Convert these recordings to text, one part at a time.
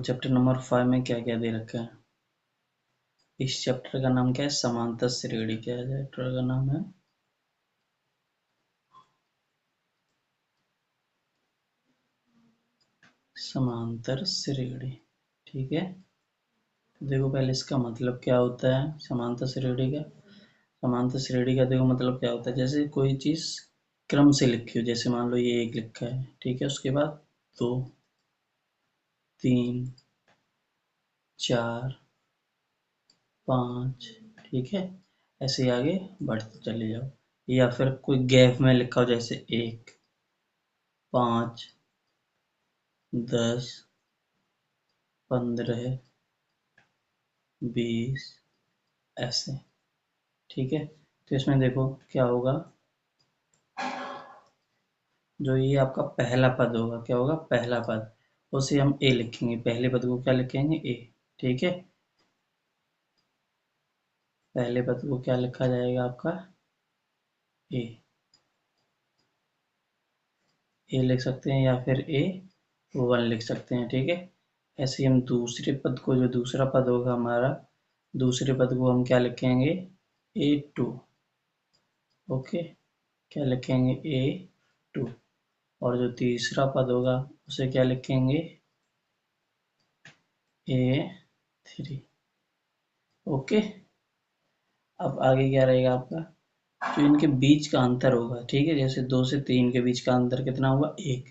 Chapter number 5 में क्या क्या दे रखा है। इस चैप्टर का नाम क्या है? समांतर श्रेणी। क्या है चैप्टर का नाम? है समांतर श्रेणी। ठीक है, तो देखो पहले इसका मतलब क्या होता है समांतर श्रेणी का। समांतर श्रेणी का देखो मतलब क्या होता है, जैसे कोई चीज क्रम से लिखी हो, जैसे मान लो ये एक लिखा है, ठीक है, उसके बाद 2 3 4 5, ठीक है, ऐसे ही आगे बढ़ते चले जाओ। या फिर कोई गैप में लिखा हो, जैसे 1 5 10 15 20, ऐसे। ठीक है, तो इसमें देखो क्या होगा, जो ये आपका पहला पद होगा, क्या होगा पहला पद, उसे हम ए लिखेंगे। पहले पद को क्या लिखेंगे? ए। ठीक है, पहले पद को क्या लिखा जाएगा आपका? ए। ए लिख सकते हैं या फिर ए 1 लिख सकते हैं। ठीक है, ऐसे ही हम दूसरे पद को, जो दूसरा पद होगा हमारा, दूसरे पद को हम क्या लिखेंगे? A2। ओके, क्या लिखेंगे? A2। और जो तीसरा पद होगा उसे क्या लिखेंगे? A3। ओके, अब आगे क्या रहेगा आपका? जो इनके बीच का अंतर होगा, ठीक है, जैसे 2 से 3 के बीच का अंतर कितना हुआ? 1।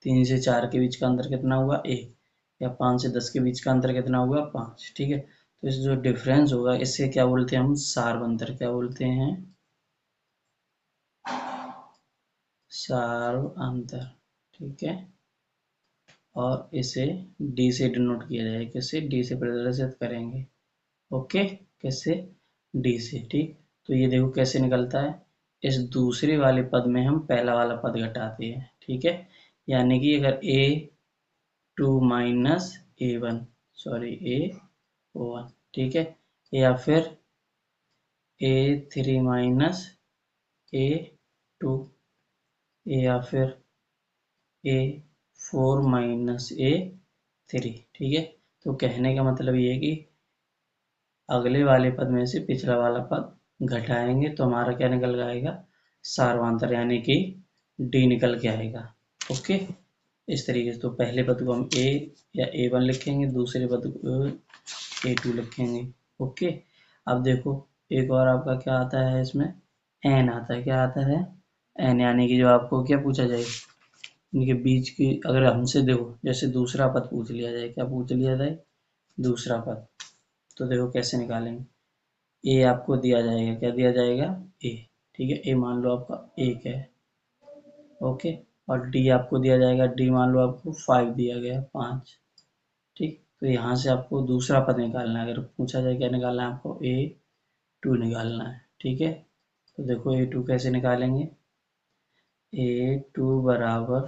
3 से 4 के बीच का अंतर कितना हुआ? 1। या 5 से 10 के बीच का अंतर कितना हुआ? 5। ठीक है, तो इस जो डिफरेंस होगा इससे क्या बोलते हैं हम? सार्व अंतर। क्या बोलते हैं? सार्व अंतर। ठीक है, और इसे डी से डिनोट किया जाएगा। किससे? डी से प्रदर्शित करेंगे। ओके, कैसे? डी से। ठीक, तो ये देखो कैसे निकलता है। इस दूसरे वाले पद में हम पहला वाला पद घटाते हैं। ठीक है, यानी कि अगर A2 minus A1, sorry A1, ठीक है, या फिर A3 माइनस A2, या फिर A4 माइनस A3। ठीक है, तो कहने का मतलब ये है कि अगले वाले पद में से पिछला वाला पद घटाएंगे तो हमारा क्या निकल आएगा? सार्वांतर, यानी कि डी निकल के आएगा। ओके, इस तरीके से तो पहले पद को हम ए या A1 लिखेंगे, दूसरे पद को A2 लिखेंगे। ओके, अब देखो एक और आपका क्या आता है इसमें? एन आता है। क्या आता है? एन, यानी कि जो आपको क्या पूछा जाए, इनके बीच की, अगर हमसे देखो जैसे दूसरा पद पूछ लिया जाए, क्या पूछ लिया जाए? दूसरा पद, तो देखो कैसे निकालेंगे। ए आपको दिया जाएगा, क्या दिया जाएगा? ए। ठीक है, ए मान लो आपका 1 है। ओके, और डी आपको दिया जाएगा, डी मान लो आपको 5 दिया गया, 5। ठीक, तो यहाँ से आपको दूसरा पद निकालना है। अगर पूछा जाए क्या निकालना है आपको? A2 निकालना है। ठीक है, तो देखो A2 कैसे निकालेंगे? A2 बराबर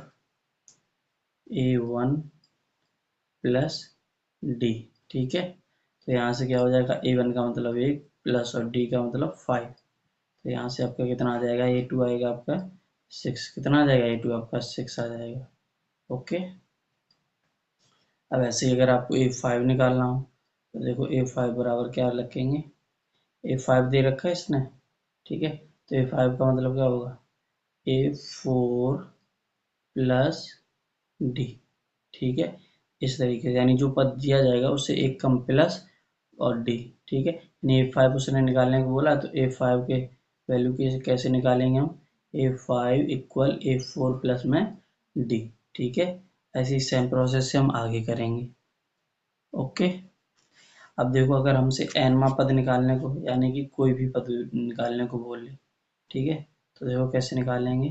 A1 प्लस डी। ठीक है, तो यहाँ से क्या हो जाएगा? A1 का मतलब 1 प्लस और डी का मतलब 5। तो यहाँ से आपका कितना आ जाएगा? A2 आएगा आपका 6। कितना आ जाएगा? A2 आपका 6 आ जाएगा। ओके, अब ऐसे ही अगर आपको A5 निकालना हो तो देखो A5 बराबर क्या रखेंगे? A5 दे रखा है इसने, ठीक है, तो A5 का मतलब क्या होगा? A4 plus D. ठीक है, इस तरीके से, यानी जो पद दिया जाएगा उससे एक कम प्लस और डी। ठीक है, यानी A5 उसने निकालने को बोला, तो A5 के वैल्यू कैसे निकालेंगे हम? A5 इक्वल A4 प्लस में डी। ठीक है, ऐसी सेम प्रोसेस से हम आगे करेंगे। ओके, अब देखो अगर हमसे nवा पद निकालने को, यानी कि कोई भी पद निकालने को बोले, ठीक है, तो देखो कैसे निकालेंगे।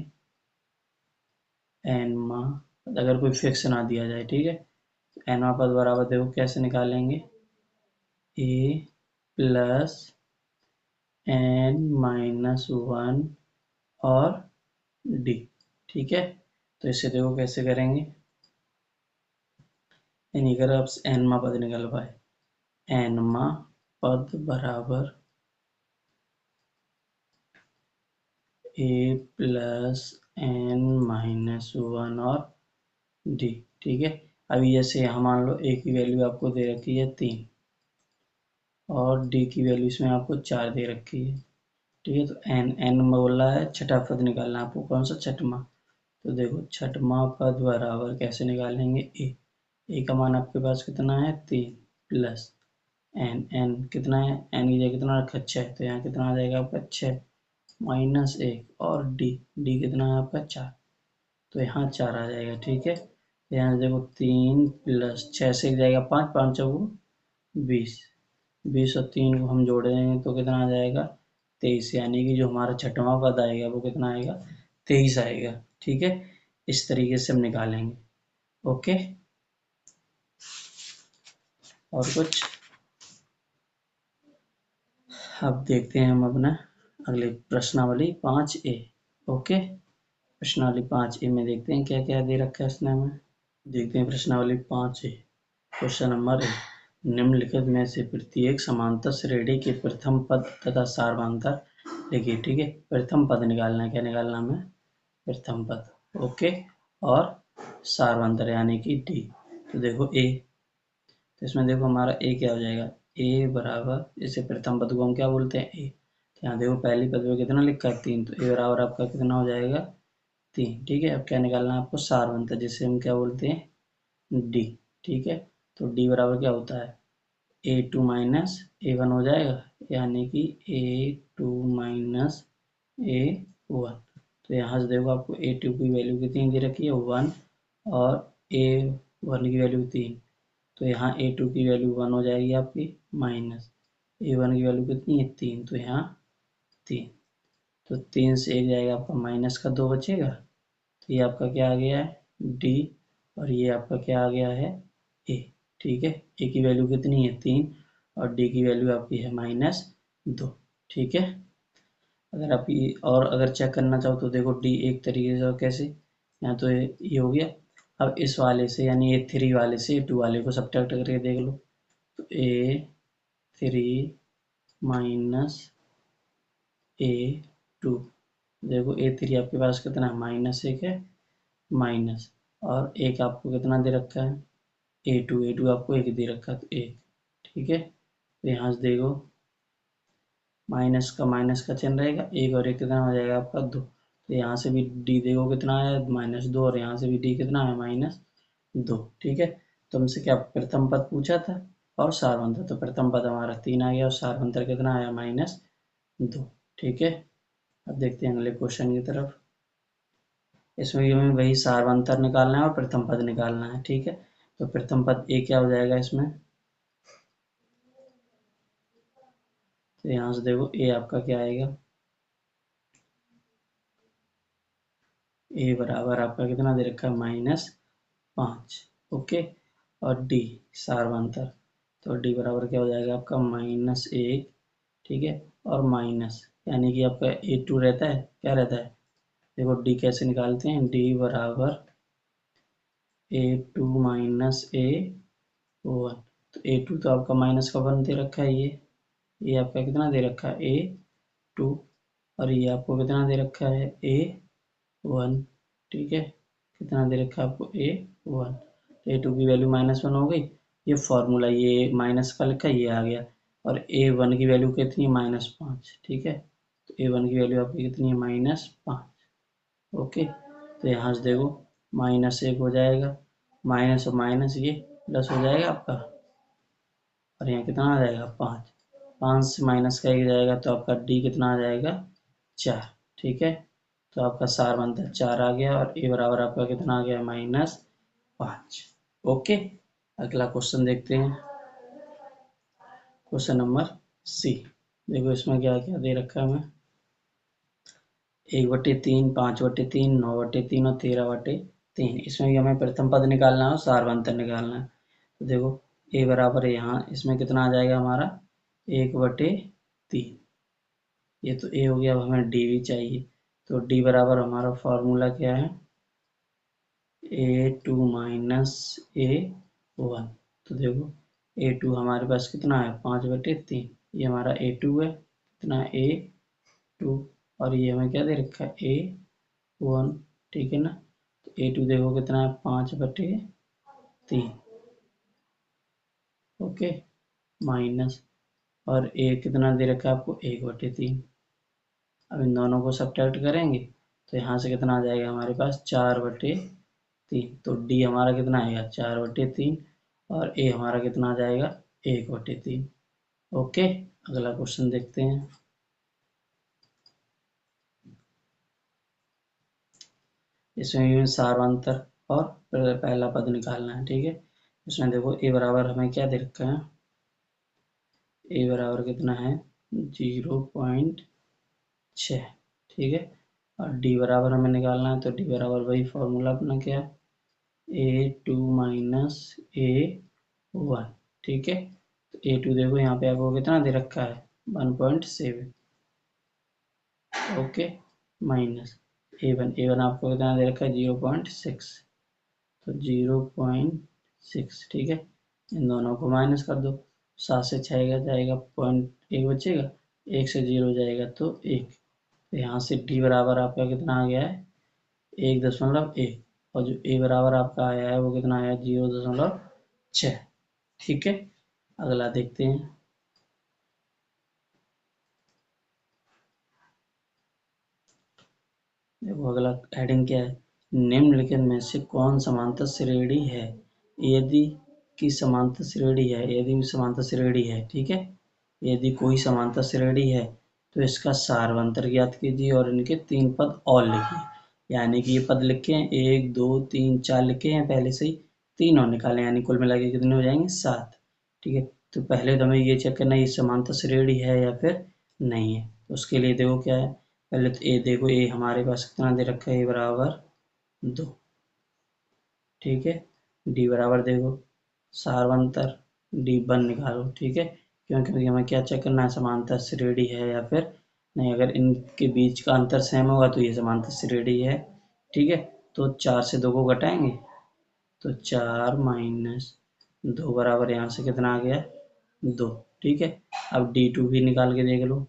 nवा पद अगर कोई फिक्स ना दिया जाए, ठीक है, nवा पद बराबर देखो कैसे निकालेंगे? a प्लस n माइनस 1 और d। ठीक है, तो इससे देखो कैसे करेंगे, यानी अगर आप nवा पद निकल पाए, nवा पद बराबर a प्लस n माइनस 1 और डी। ठीक है, अभी जैसे यहाँ मान लो ए की वैल्यू आपको दे रखी है 3 और डी की वैल्यू इसमें आपको 4 दे रखी है, ठीक है। तो एन बोल रहा है छठा पद निकालना आपको, कौन सा? छठवां। तो देखो छठवां पद बराबर कैसे निकालेंगे? ए का मान आपके पास कितना है? 3 प्लस एन कितना है? एन की जगह कितना रखा? 6, तो यहाँ कितना आ जाएगा आपका? 6 माइनस 1 और डी कितना है आपका? 4, तो यहाँ 4 आ जाएगा, ठीक है। तो यहाँ से देखो 3 प्लस 6 से जाएगा 5, 5 चौको 20, 20 और 3 को हम जोड़ देंगे तो कितना आ जाएगा? 23, यानी कि जो हमारा छठवां पद आएगा वो कितना आएगा? 23 आएगा, ठीक है। इस तरीके से हम निकालेंगे, ओके। और कुछ? अब देखते हैं हम अपना अगले प्रश्नावली 5A, ओके। प्रश्नावली 5A में देखते हैं क्या क्या दे रखा है इसने हमें। देखते हैं प्रश्नावली 5A। क्वेश्चन नंबर 1, निम्नलिखित में से प्रत्येक समांतर श्रेणी के प्रथम पद तथा सार्वधातर लिखिए, ठीक है। प्रथम पद निकालना है, क्या निकालना हमें? प्रथम पद, ओके। और सार्वधातर यानी कि डी। तो देखो ए, तो इसमें देखो हमारा ए क्या हो जाएगा? ए बराबर, इसे प्रथम पद को हम क्या बोलते हैं? ए। तो यहाँ देखो पहली पद में कितना लिखा है? 3, तो ए बराबर आपका कितना हो जाएगा? 3, ठीक है। अब क्या निकालना है आपको? सार्वधातर, जिसे हम क्या बोलते हैं? डी, ठीक है। तो डी बराबर क्या होता है? A2 माइनस A1 हो जाएगा, यानी कि A2 माइनस A1। तो यहाँ से देखो आपको A2 की वैल्यू कितनी दे रखी है? 1 और A1 की वैल्यू 3, तो यहाँ A2 की वैल्यू 1 हो जाएगी आपकी, माइनस A1 की वैल्यू कितनी है? 3, तो यहाँ 3, तो 3 से 1 जाएगा आपका, माइनस का 2 बचेगा, तो ये आपका क्या आ गया है? डी। और ये आपका क्या आ गया है? ए, ठीक है। ए की वैल्यू कितनी है? 3 और डी की वैल्यू आपकी है -2, ठीक है। अगर आप ये और अगर चेक करना चाहो तो देखो डी एक तरीके से, और कैसे? यहाँ तो ये हो गया। अब इस वाले से यानी A3 वाले से A2 वाले को सब्ट्रैक्ट करके देख लो, तो A3 माइनस A2, देखो A3 आपके पास कितना है? -1 है, माइनस, और एक आपको कितना दे रखा है? A2 आपको 1 दे रखा है, तो 1, ठीक है। तो यहाँ से देखो माइनस का चिन्ह रहेगा, 1 और 1 कितना हो जाएगा आपका? 2, तो यहाँ से भी डी देखो कितना है? -2, और यहाँ से भी डी कितना है? -2, ठीक है। तो हमसे क्या प्रथम पद पूछा था और सार्वधातर, तो प्रथम पद हमारा 3 आ गया और सार्वधातर कितना आया? -2, ठीक है। अब देखते हैं अगले क्वेश्चन की तरफ। इसमें भी हमें वही सार्वधातर निकालना है और प्रथम पद निकालना है, ठीक है। तो प्रथम पद ए क्या हो जाएगा इसमें? तो यहाँ से देखो ए आपका क्या आएगा? ए बराबर आपका कितना दे रखा है? -5, ओके। और डी सार्वधातर, तो डी बराबर क्या हो जाएगा आपका? -1, ठीक है। और माइनस, यानी कि आपका A2 रहता है, क्या रहता है? देखो डी कैसे निकालते हैं? डी बराबर A2 माइनस A1, तो A2 तो आपका माइनस का 1 दे रखा है, ये आपका कितना दे रखा है? A2, और ये आपको कितना दे रखा है? A1, ठीक है। कितना दे रखा है आपको? A1, A2 की वैल्यू -1 हो गई, ये फॉर्मूला, ये माइनस का लिखा, ये आ गया। और A1 की वैल्यू कितनी है? -5, ठीक है। तो A1 की वैल्यू आपकी कितनी है? -5, ओके। तो यहाँ से देखो -1 हो जाएगा, माइनस और माइनस ये प्लस हो जाएगा आपका, और यहाँ कितना आ जाएगा? 5, 5 से माइनस का 1 जाएगा, तो आपका डी कितना आ जाएगा? 4, ठीक है। तो आपका सार्वधातर 4 आ गया और ए बराबर आपका कितना आ गया? -5, ओके। अगला क्वेश्चन देखते हैं, क्वेश्चन नंबर सी। देखो इसमें क्या क्या दे रखा है हमें? 1/3, 5/3, 9/3 और 13/3। इसमें भी हमें प्रथम पद निकालना है और सार्वधातर निकालना है। तो देखो ए बराबर है, यहाँ इसमें कितना आ जाएगा हमारा? 1/3, ये तो ए हो गया। अब हमें डी भी चाहिए, तो डी बराबर हमारा फॉर्मूला क्या है? A2 माइनस A1, तो देखो A2 हमारे पास कितना है? 5/3, ये हमारा A2 है, कितना A2, और ये हमें क्या दे रखा है? A1, ठीक है ना। तो A2 देखो कितना है? 5/3, 3, ओके, माइनस, और ए कितना दे रखा है आपको, 1/3। अब इन दोनों को सब्ट्रैक्ट करेंगे तो यहाँ से कितना आ जाएगा हमारे पास, 4/3। तो डी हमारा कितना आएगा, 4/3, और ए हमारा कितना आ जाएगा, 1/3। ओके, अगला क्वेश्चन देखते हैं। इसमें सारांतर और पहला पद निकालना है, ठीक है। इसमें देखो ए बराबर हमें क्या दे रखा है, ए बराबर कितना है, 0.6, ठीक है। और डी बराबर हमें निकालना है, तो डी बराबर वही फॉर्मूला अपना क्या, A2 माइनस A1, ठीक है। तो A2 देखो यहाँ पे आपको कितना दे रखा है, 1.7, ओके, माइनस A1 आपको कितना दे रखा है, 0.6, तो 0.6, ठीक है। इन दोनों को माइनस कर दो, 7 से 6 जाएगा, 0.1 बचेगा, 1 से 0 जाएगा तो 1। तो यहाँ से डी बराबर आपका कितना आ गया है, 1.1, और जो ए बराबर आपका आया है वो कितना आया, 0.6, ठीक है। अगला देखते हैं। देखो अगला हेडिंग क्या है, निम्नलिखित में से कौन समांतर श्रेणी है, यदि की समांतर श्रेणी है, यदि समांतर श्रेणी है, ठीक है। यदि कोई समांतर श्रेणी है तो इसका सारवंतर ज्ञात कीजिए और इनके 3 पद और लिखिए। यानी कि ये पद लिखे हैं, 1 2 3 4 लिखे हैं पहले से ही, 3 और निकालें, यानी कुल मिला के कितने हो जाएंगे, 7, ठीक है। तो पहले तो हमें ये चेक करना है ये समांतर श्रेणी है या फिर नहीं है। तो उसके लिए देखो क्या है, पहले तो ए देखो, ए हमारे पास कितना दे रखा है, ए बराबर 2, ठीक है। डी बराबर देखो सारवंतर, D1 निकालो, ठीक है। क्योंकि हमें क्या चेक करना है, समांतर श्रेणी है या फिर नहीं। अगर इनके बीच का अंतर सेम होगा तो ये समांतर श्रेणी है, ठीक है। तो 4 से 2 को घटाएंगे तो 4 माइनस 2 बराबर यहाँ से कितना आ गया, 2, ठीक है। अब D2 भी निकाल के देख लो,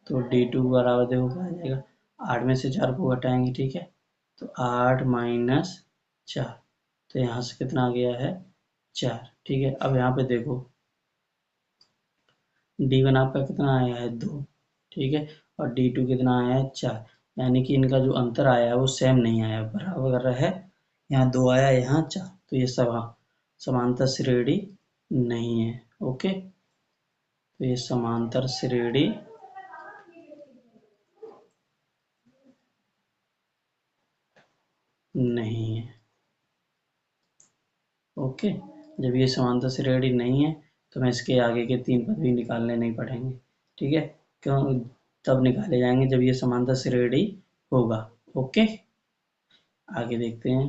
तो D2 बराबर देखो क्या आ जाएगा, 8 में से 4 को घटाएंगे, ठीक है। तो 8 माइनस 4, तो यहाँ से कितना आ गया है, 4, ठीक है। अब यहाँ पे देखो D1 आपका कितना आया है, 2, ठीक है। और D2 कितना आया है, 4, यानी कि इनका जो अंतर आया है वो सेम नहीं आया, बराबर है। यहाँ 2 आया, यहाँ 4, तो ये सब समांतर श्रेणी नहीं है, ओके। तो ये समांतर श्रेणी नहीं है, ओके। जब ये समांतर श्रेणी नहीं है तो हमें इसके आगे के 3 पद भी निकालने नहीं पड़ेंगे, ठीक है। क्यों, तब निकाले जाएंगे जब ये समांतर श्रेणी होगा, ओके। आगे देखते हैं।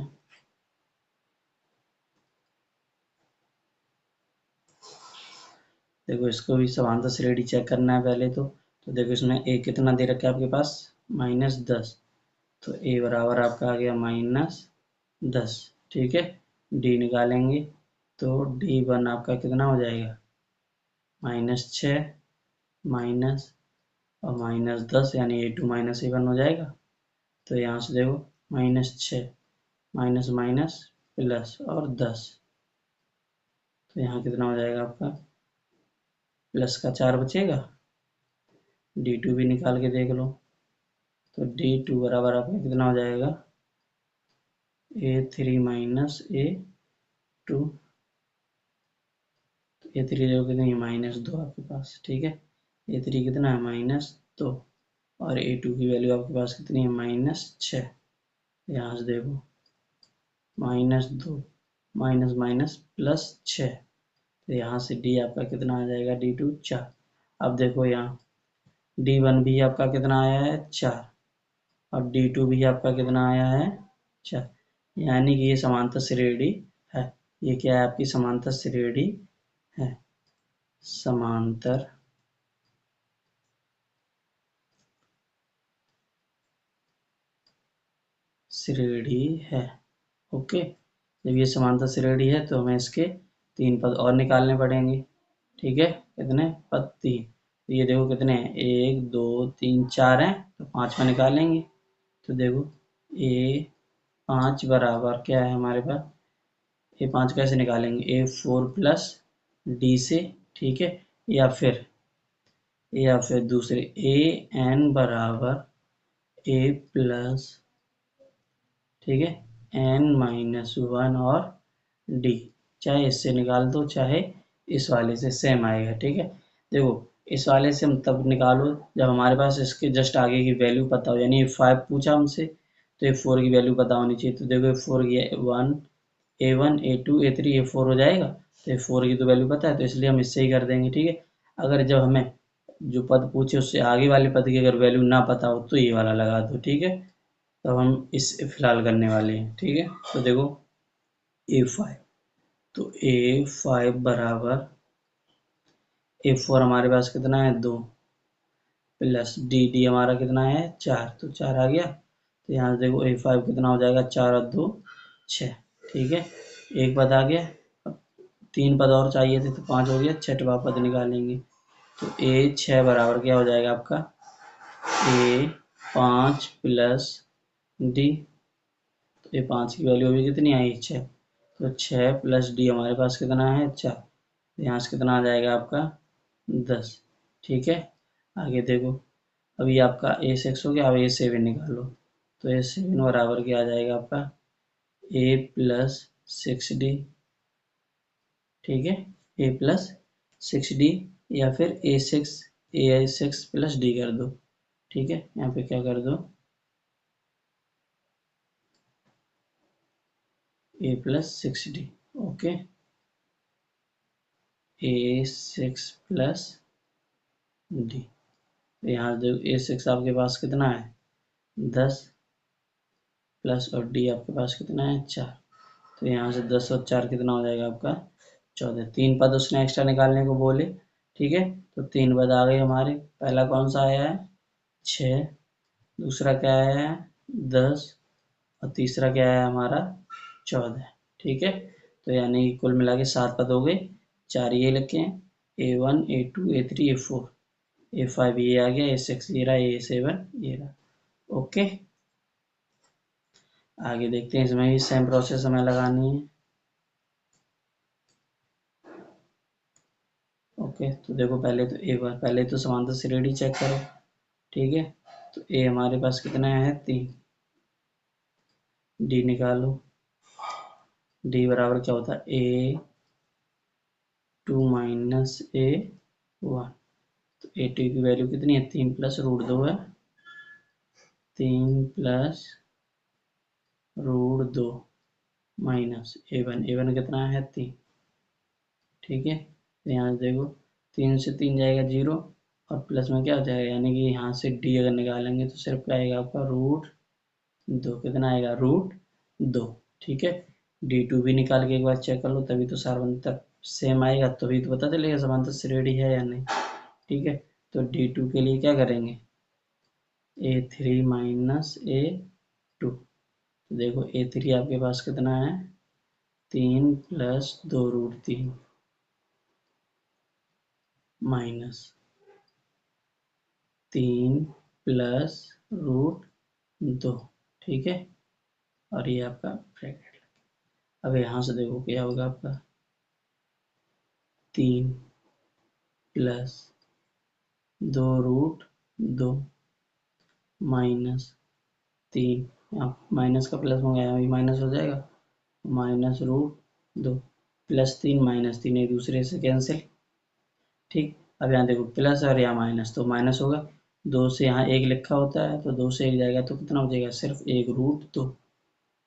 देखो इसको भी समांतर श्रेणी चेक करना है पहले तो देखो इसमें ए कितना दे रखा है आपके पास, -10, तो ए बराबर आपका आ गया -10, ठीक है। डी निकालेंगे तो D1 आपका कितना हो जाएगा, -6 माइनस और -10, यानी A2 - A1 हो जाएगा। तो यहाँ से देखो -6 माइनस माइनस प्लस और 10, तो यहाँ कितना हो जाएगा आपका, प्लस का 4 बचेगा। D2 भी निकाल के देख लो, तो D2 बराबर आपका कितना हो जाएगा, A3 माइनस A2, तो A3 देखो कितनी है, -2 आपके पास, ठीक है। A3 कितना है, -2, और A2 की वैल्यू आपके पास कितनी है, -6। यहाँ से देखो -2 माइनस माइनस +6, तो यहाँ से D आपका कितना आ जाएगा, D2 4। अब देखो यहाँ D1 भी आपका कितना आया है, 4, और D2 भी आपका कितना आया है, 4, यानी कि ये समांतर श्रेणी है। ये क्या है, आपकी समांतर श्रेणी है, समांतर श्रेणी है, ओके। जब ये समांतर श्रेणी है तो हमें इसके 3 पद और निकालने पड़ेंगे, ठीक है। कितने पद, 3, तो ये देखो कितने हैं, 1 2 3 4 हैं, तो 5वां निकालेंगे। तो देखो A5 बराबर क्या है हमारे पास, A5 कैसे निकालेंगे, A4 प्लस डी से, ठीक है, या फिर दूसरे AN बराबर A प्लस, ठीक है, N-1 और D, चाहे इससे निकाल दो चाहे इस वाले से, सेम आएगा। ठीक है, देखो इस वाले से हम तब निकालो जब हमारे पास इसके जस्ट आगे की वैल्यू पता हो, यानी A5 पूछा हमसे तो A4 की वैल्यू पता होनी चाहिए। तो देखो A4 की A1 A2 A3 A4 हो जाएगा, तो A4 की तो वैल्यू पता है, तो इसलिए हम इससे ही कर देंगे। ठीक है, अगर जब हमें जो पद पूछे उससे आगे वाले पद की अगर वैल्यू ना पता हो तो ये वाला लगा दो। ठीक है, तो हम इस फिलहाल करने वाले हैं। ठीक है, तो देखो A5, तो A5 बराबर A4 हमारे पास कितना है 2 प्लस डी हमारा कितना है 4, तो 4 आ गया। तो यहाँ से देखो A5 कितना हो जाएगा, 4 और 2 6। ठीक है, एक पद आ गया, अब 3 पद और चाहिए थे तो 5 हो गया, छठवां पद निकालेंगे। तो A6 बराबर क्या हो जाएगा आपका, A5 प्लस डी, तो A5 की वैल्यू अभी कितनी आई 6, तो 6 प्लस डी हमारे पास कितना है 4, तो यहाँ से कितना आ जाएगा आपका 10। ठीक है, आगे देखो, अभी आपका A6 हो गया, अब A7 निकालो। तो A7 बराबर क्या आ जाएगा आपका, A प्लस 6D, ठीक है, A प्लस 6D, या फिर A6 प्लस D कर दो। ठीक है, यहाँ पे क्या कर दो, A plus 6D, okay, A6 plus D। तो यहाँ देखो A6 आपके पास कितना है 10 प्लस, और D आपके पास कितना है 4, तो यहाँ से 10 और 4 कितना हो जाएगा आपका 14। 3 पद उसने एक्स्ट्रा निकालने को बोले। ठीक है, तो 3 पद आ गए हमारे, पहला कौन सा आया है 6, दूसरा क्या आया है 10, और तीसरा क्या है हमारा 14। ठीक है, तो यानी कुल मिला के 7 पद हो गए, 4 ये लिखे हैं A1 A2 A3 A4, A5 ये आ गया, A6 ये रहा, A7 ये रहा। ओके, आगे देखते हैं, इसमें भी सेम प्रोसेस हमें लगानी है। ओके, तो देखो पहले तो समांतर श्रेणी चेक करो। ठीक है, तो ए हमारे पास कितना है 3, डी निकालो, डी बराबर क्या होता है A2 माइनस A1, तो A2 की वैल्यू कितनी है 3 प्लस रूट 2 है, 3 प्लस रूट 2 माइनस A1 कितना है 3। ठीक है, तो यहाँ से देखो 3 से 3 जाएगा 0, और प्लस में क्या हो जाएगा, यानी कि यहाँ से डी अगर निकालेंगे तो सिर्फ क्या आएगा आपका रूट 2, कितना आएगा रूट 2। ठीक है, D2 भी निकाल के एक बार चेक कर लो, तभी तो सार्वंतर सेम आएगा, तभी तो पता चलेगा समांतर श्रेणी है या नहीं। ठीक है, तो D2 के लिए क्या करेंगे A3 माइनस A2, देखो A3 आपके पास कितना है 3 plus 2 root 3 minus 3 plus root 2। ठीक है, और ये आपका ब्रैकेट। अब यहाँ से देखो क्या होगा आपका 3 प्लस 2 रूट 2 माइनस 3, यहाँ माइनस का प्लस हो गया, अभी माइनस हो जाएगा, माइनस रूट 2 प्लस 3 माइनस 3 एक दूसरे से कैंसिल। ठीक, अब यहाँ देखो प्लस और यहाँ माइनस, तो माइनस होगा, 2 से यहाँ एक लिखा होता है, तो 2 से एक जाएगा तो कितना हो जाएगा सिर्फ एक रूट 2।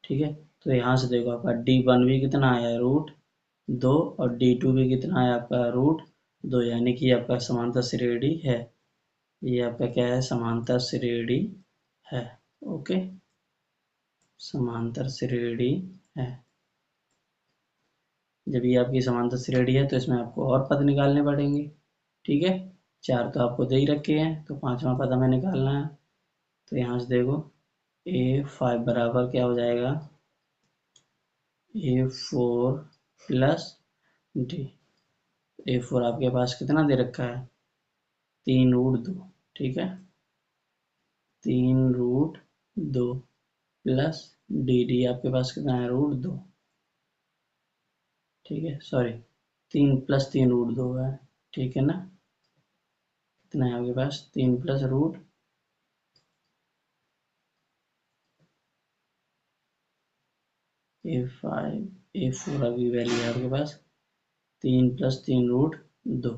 ठीक है, तो यहाँ से देखो आपका D1 भी कितना आया है रूट 2, और D2 भी कितना है आपका रूट 2, यानी कि आपका समांतर श्रेणी है, ये आपका क्या है समांतर श्रेणी है। ओके, समांतर श्रेणी है। जब ये आपकी समांतर श्रेणी है तो इसमें आपको और पद निकालने पड़ेंगे। ठीक है, 4 तो आपको दे ही रखे हैं, तो 5वां पद हमें निकालना है। तो यहाँ से देखो A5 बराबर क्या हो जाएगा A4 प्लस D। A4 आपके पास कितना दे रखा है 3 रूट 2। ठीक है, 3 रूट 2 प्लस डी आपके पास कितना है रूट 2। ठीक है, सॉरी 3 + 3 √2 है, ठीक है ना। कितना है आपके पास 3 + A4 की वैल्यू है आपके पास 3 + 3 √2।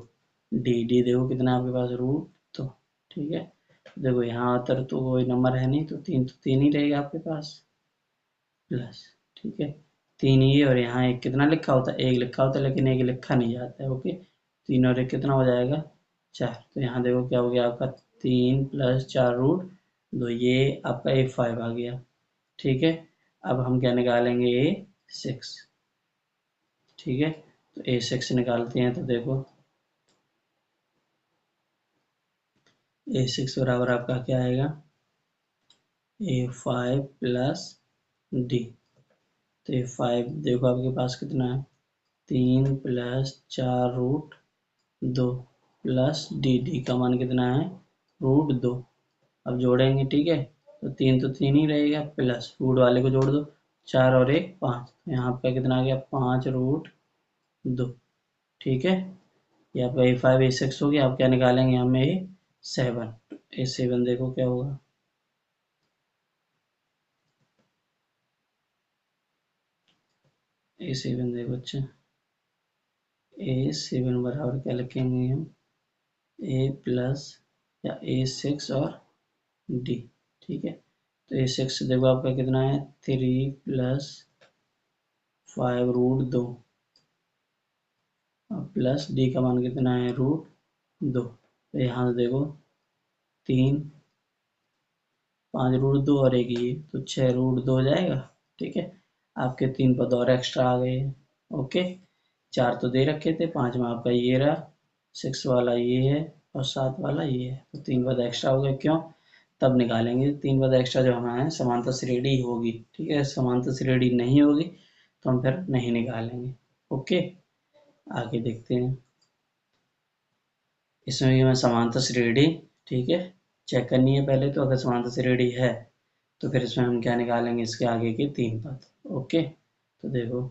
डी देखो कितना है आपके पास √2, ठीक है। देखो यहाँ तर तो कोई नंबर है नहीं, तो तीन ही रहेगा आपके पास प्लस, ठीक है। 3 ये और यहाँ एक कितना लिखा होता है, 1 लिखा होता है, लेकिन 1 लिखा नहीं जाता है, ओके। 3 और 1 कितना हो जाएगा 4। तो यहाँ देखो क्या हो गया आपका 3 + 4 √2, ये आपका A5 आ गया, ठीक है। अब हम क्या निकालेंगे A6, ठीक है। तो A6 निकालते हैं, तो देखो A6 बराबर आपका क्या आएगा A5 + D। तो A5 देखो आपके पास कितना है 3 + 4 √2 प्लस डी का मान कितना है √2। अब जोड़ेंगे, ठीक है। तो 3 ही रहेगा, प्लस रूट वाले को जोड़ दो, 4 और 1 5, तो यहाँ आपका कितना आ गया 5 √2, ठीक है। ये आपका A5 A6 हो गया। आप क्या निकालेंगे हमें A7। A7 देखो क्या होगा A7 देखो, अच्छा A7 बराबर क्या लिखेंगे हम A+ या A6 और D, ठीक है। तो A6 देखो आपका कितना है 3 + 5 √2 और प्लस D का मान कितना है √2। तो यहाँ से देखो 3 5 √2 और एक ये, तो 6 √2 हो जाएगा, ठीक है। आपके 3 पद और एक्स्ट्रा आ गए हैं, ओके। 4 तो दे रखे थे, 5 में आपका ये रहा, 6 वाला ये है और 7 वाला ये है, तो 3 पद एक्स्ट्रा हो गए। क्यों, तब निकालेंगे 3 पद एक्स्ट्रा जब हमारे समांतर श्रेणी होगी, ठीक है। समांतर श्रेणी नहीं होगी तो हम फिर नहीं निकालेंगे, ओके। आगे देखते हैं, इसमें भी मैं समांतर श्रेणी, ठीक है, चेक करनी है पहले। तो अगर समांतर श्रेणी है तो फिर इसमें हम क्या निकालेंगे इसके आगे के 3 पद, ओके। तो देखो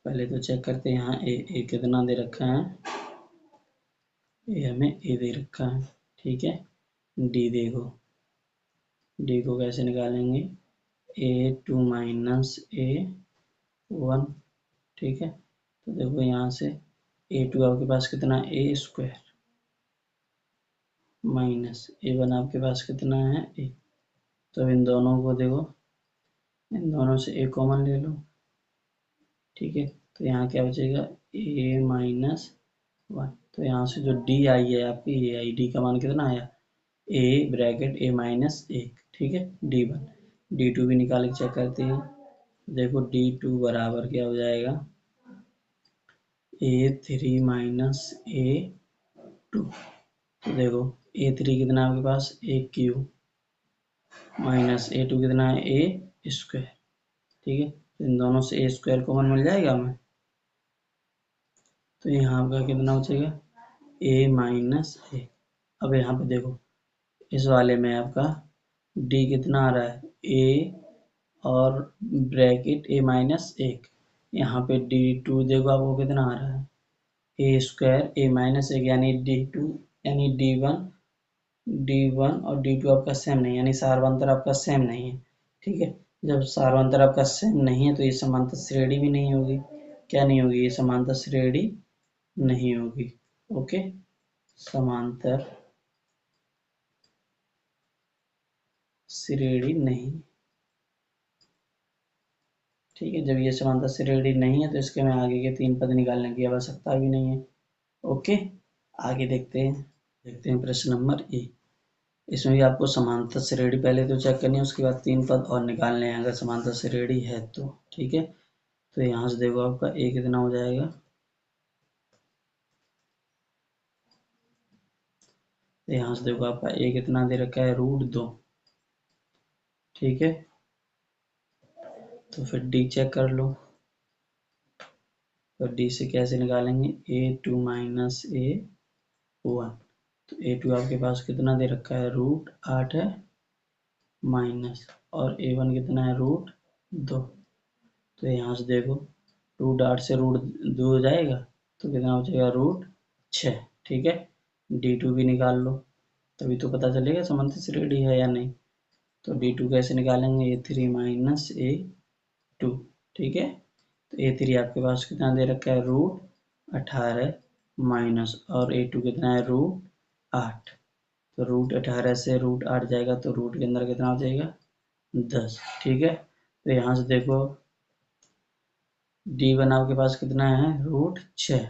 पहले तो चेक करते हैं, यहाँ ए कितना दे रखा है, हमें ए दे रखा है, ठीक है। डी देखो, डी को कैसे निकालेंगे A2 - A1, ठीक है। तो देखो यहाँ से A2 आपके पास कितना है A² माइनस A1 आपके पास कितना है A। तो इन दोनों को देखो, इन दोनों से A कॉमन ले लो, ठीक है। तो यहाँ क्या बचेगा A-1। तो यहाँ से जो D आई है आपकी, ये आई, D का मान कितना आया A (A-1), ठीक है। D1 D2 भी निकाल के चेक करते हैं। देखो D2 बराबर क्या हो जाएगा A3 - A2। तो देखो A3 कितना है आपके पास A³ माइनस A2 कितना है A², ठीक है। तो इन दोनों से A² कॉमन मिल जाएगा हमें, तो यहाँ आपका कितना बचेगा A - A। अब यहाँ पे देखो इस वाले में आपका D कितना आ रहा है A और ब्रैकेट A-1। यहाँ पे D2 देखो आपको कितना आ रहा है A² A-1, यानी D2 यानी D1 और D2 आपका सेम नहीं, यानी सारवंतर आपका सेम नहीं है, ठीक है। जब सारवंतर आपका सेम नहीं है तो ये समांतर श्रेणी भी नहीं होगी। क्या नहीं होगी, ये समांतर श्रेणी नहीं होगी, ओके। समांतर श्रेणी नहीं, ठीक है। जब ये समांतर श्रेणी नहीं है तो इसके में आगे के 3 पद निकालने की आवश्यकता भी नहीं है, ओके। आगे देखते हैं प्रश्न नंबर ए। इसमें भी आपको समांतर श्रेणी पहले तो चेक करनी है, उसके बाद 3 पद और निकालने हैं अगर समांतर श्रेणी है तो, ठीक है। तो यहाँ से देखो आपका ए कितना हो जाएगा, तो यहाँ से देखो आपका ए कितना दे रखा है √2, ठीक है। तो फिर डी चेक कर लो, तो डी से कैसे निकालेंगे A2 - A1। तो A2 आपके पास कितना दे रखा है √8 है, माइनस और A1 कितना है √2। तो यहाँ से देखो √8 से √2 हो जाएगा तो कितना हो जाएगा √6। ठीक है, D2 भी निकाल लो तभी तो पता चलेगा समांतर श्रेणी है या नहीं। तो D2 कैसे निकालेंगे, A3 माइनस A2। ठीक है, तो A3 आपके पास कितना दे रखा है √18 माइनस और A2 कितना है √8। तो √18 से √8 जाएगा तो रूट के अंदर कितना हो जाएगा 10। ठीक है, तो यहाँ से देखो D1 आपके पास कितना है √6।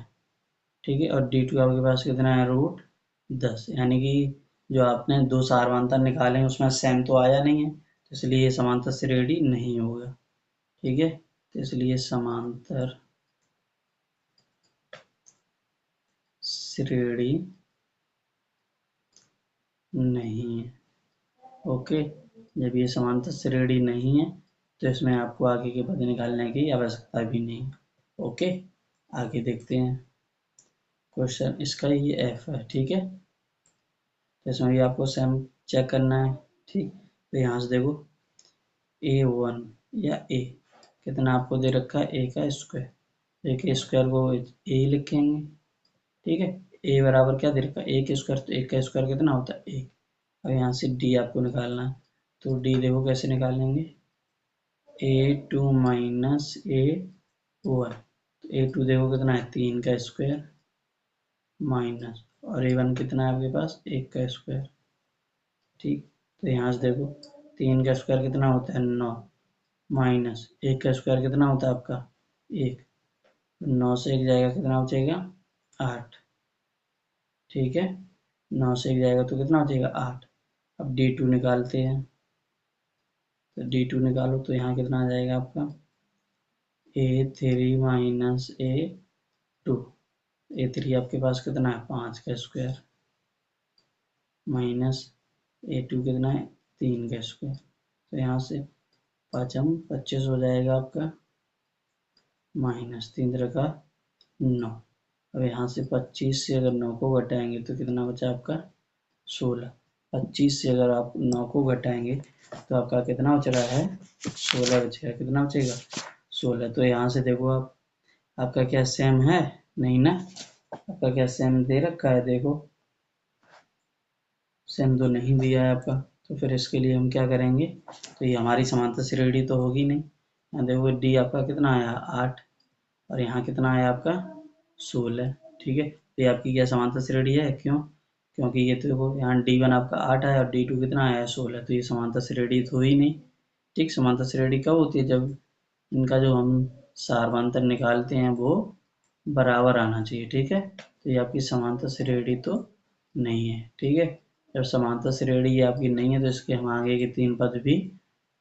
ठीक है, और D2 आपके पास कितना है √10। यानी कि जो आपने दो सारवांतर निकाले उसमें सेम तो आया नहीं है, तो इसलिए ये समांतर श्रेणी नहीं होगा। ठीक है, तो इसलिए समांतर श्रेणी नहीं है। ओके, जब ये समांतर श्रेणी नहीं है तो इसमें आपको आगे के पद निकालने की आवश्यकता भी नहीं। ओके, आगे देखते हैं क्वेश्चन। इसका ये एफ है। ठीक है, तो इसमें भी आपको सेम चेक करना है। ठीक, तो यहाँ से देखो A1 या A कितना आपको दे रखा है A का स्क्वायर। A के स्क्वायर को A लिखेंगे। ठीक है, A बराबर क्या दे रखा है A के स्क्वायर, तो A का स्क्वायर कितना होता है 1। अब यहाँ से D आपको निकालना है, तो D देखो कैसे निकालेंगे, A2 माइनस A1। तो A2 देखो कितना है 3 का स्क्वायर माइनस और A1 कितना है आपके पास 1 का स्क्वायर। ठीक, तो यहाँ से देखो 3 का स्क्वायर कितना होता है 9 माइनस 1 का स्क्वायर कितना होता है आपका 1। 9 से 1 जाएगा कितना बचेगा 8। ठीक है, 9 से 1 जाएगा तो कितना बचेगा 8। अब D2 निकालते हैं, तो D2 निकालो तो यहाँ कितना आ जाएगा आपका A3 माइनस A2। A3 आपके पास कितना है 5 का स्क्वायर माइनस A2 कितना है 3 का स्क्वायर। तो यहाँ से 5 25 हो जाएगा आपका माइनस 3 का 9। अब यहाँ से 25 से अगर 9 को घटाएंगे तो कितना बचा आपका 16। 25 से अगर आप 9 को घटाएंगे तो आपका कितना बच रहा है 16 बचेगा। कितना बचेगा 16। तो यहाँ से देखो आप आपका क्या सेम है नहीं ना, आपका क्या सेम दे रखा है, देखो सेम तो नहीं दिया है आपका। तो फिर इसके लिए हम क्या करेंगे, तो ये हमारी समांतर श्रेणी तो होगी नहीं। यहाँ देखो D आपका कितना आया 8 और यहाँ कितना आया आपका 16। ठीक है, तो ये आपकी क्या समांतर श्रेणी है, क्यों, क्योंकि ये तो देखो यहाँ D1 आपका 8 आया और D2 कितना आया 16। तो ये समांतर श्रेणी तो ही नहीं। ठीक, समांतर श्रेणी कब होती है, जब इनका जो हम सारवांतर निकालते हैं वो बराबर आना चाहिए। ठीक है, तो ये आपकी समांतर श्रेणी तो नहीं है। ठीक है, जब समांतर श्रेणी ये आपकी नहीं है तो इसके हम आगे के 3 पद भी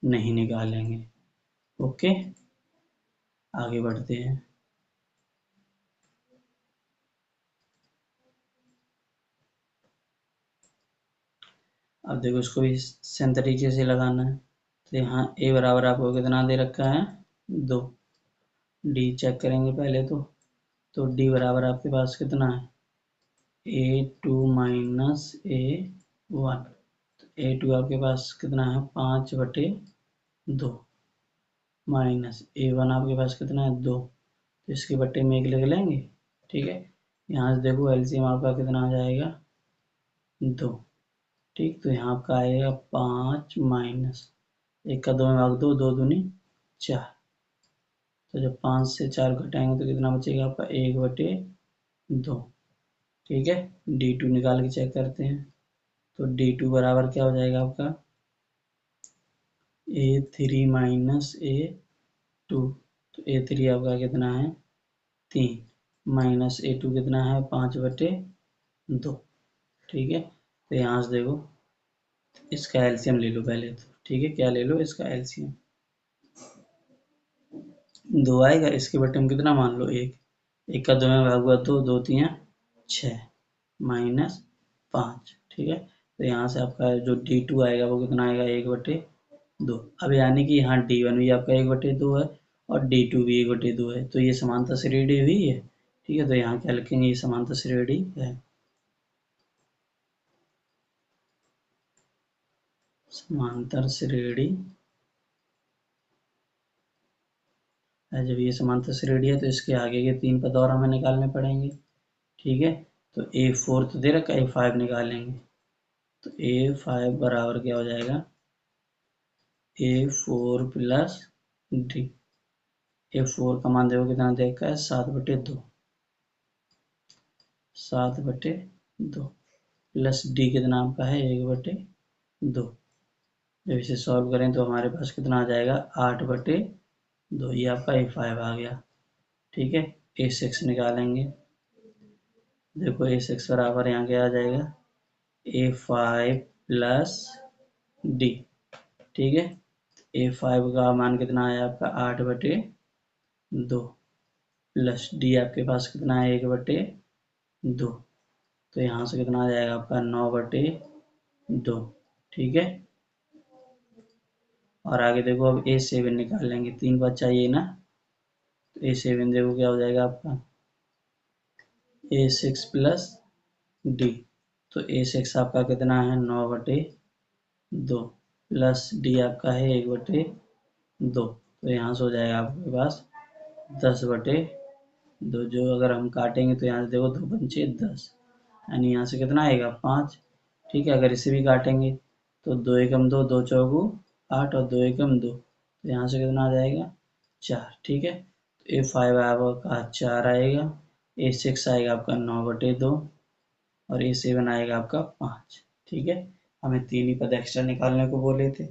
नहीं निकालेंगे। ओके, आगे बढ़ते हैं। अब देखो इसको भी सेम तरीके से लगाना है। तो यहाँ A बराबर आपको कितना दे रखा है 2। D चेक करेंगे पहले तो D बराबर आपके पास कितना है A2 माइनस A1। तो A2 आपके पास कितना है 5/2 माइनस A1 आपके पास कितना है 2। तो इसके बट्टे में 1 लिख लेंगे। ठीक है, यहाँ से देखो एलसीएम आपका कितना आ जाएगा 2। ठीक, तो यहाँ आपका आएगा 5 माइनस 1 का 2 में भाग 2, 2 दूनी 4। तो जब 5 से 4 घटाएंगे तो कितना बचेगा आपका 1/2। ठीक है, D2 निकाल के चेक करते हैं। तो D2 बराबर क्या हो जाएगा आपका A3 माइनस A2। तो A3 आपका कितना है 3 माइनस A2 कितना है 5/2। ठीक है, तो यहाँ से देखो इसका एलसीएम ले लो पहले तो। ठीक है, क्या ले लो इसका एलसीएम 2 आएगा, इसके बट्टे में कितना मान लो 1। 1 का 2 में भाग हुआ 2, 2 3 6 माइनस 5। ठीक है, तो यहाँ से आपका जो D2 आएगा वो कितना आएगा 1/2। अब यानी कि यहाँ D1 भी आपका 1/2 है और D2 भी 1/2 है, तो ये समांतर श्रेणी हुई है। ठीक है, तो यहाँ क्या लिखेंगे, ये समांतर श्रेणी है। समांतर श्रेणी है। जब ये समांतर श्रेणी है तो इसके आगे के 3 पद और हमें निकालने पड़ेंगे। ठीक है, तो A4 तो दे रखा है, A5 निकालेंगे। तो A5 बराबर क्या हो जाएगा, A4 प्लस D। A4 का मान देखो कितना दे रखा है, 7/2, 7/2 प्लस D कितना आपका है, 1/2। जब इसे सॉल्व करें तो हमारे पास कितना आ जाएगा, 8/2। ये आपका A5 आ गया। ठीक है, A6 निकालेंगे। देखो A6 बराबर यहाँ क्या आ जाएगा, A5 प्लस D। ठीक है, A5 का मान कितना आया आपका, 8/2 प्लस D आपके पास कितना है, 1/2। तो यहाँ से कितना आ जाएगा आपका, 9/2। ठीक है, और आगे देखो अब A7 निकाल लेंगे, 3 पद चाहिए ना। तो A7 देखो क्या हो जाएगा आपका, A6 प्लस D। तो A6 आपका कितना है, 9/2 प्लस D आपका है 1/2। तो यहाँ से हो जाएगा आपके पास 10/2। जो अगर हम काटेंगे तो यहाँ से देखो 2 पंचे 10, यानी यहाँ से कितना आएगा, 5। ठीक है, अगर इसे भी काटेंगे तो 2 एकम 2, 2 चौगु 8 और 2 एकम 2, तो यहाँ से कितना आ जाएगा, 4। ठीक है, तो A5 आपका 4 आएगा, A6 आएगा आपका 9/2 और A7 आएगा आपका 5। ठीक है, हमें 3 ही पद एक्स्ट्रा निकालने को बोले थे।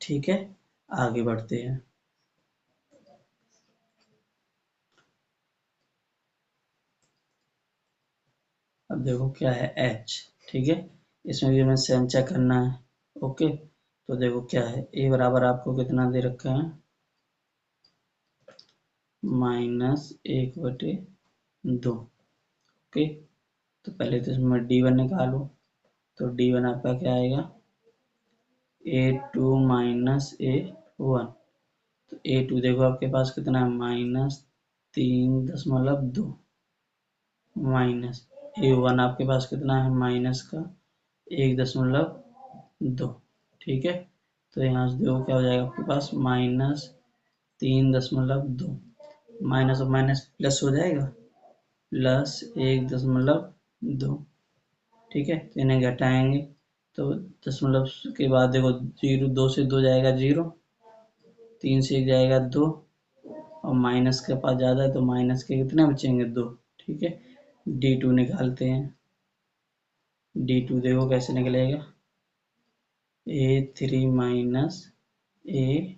ठीक है, आगे बढ़ते हैं। अब देखो क्या है, H। ठीक है, इसमें भी हमें सेम चेक करना है। ओके, तो देखो क्या है, A बराबर आपको कितना दे रखा है, -1/2। ओके, तो पहले तो इसमें D1 निकालो। तो D1 आपका क्या आएगा, A2 माइनस A1। तो A2 देखो आपके पास कितना है, -3.2 माइनस A1 आपके पास कितना है, माइनस का 1.2। ठीक है, तो यहाँ से देखो क्या हो जाएगा आपके पास, -3.2 माइनस और माइनस प्लस हो जाएगा, +1.2। ठीक है, तो इन्हें घटाएंगे तो दशमलव के बाद देखो 0, 2 से 2 जाएगा 0, 3 से 1 जाएगा 2, और माइनस के पास ज़्यादा है तो माइनस के कितने बचेंगे, 2। ठीक है, D2 निकालते हैं। D2 देखो कैसे निकलेगा, A3 माइनस A2।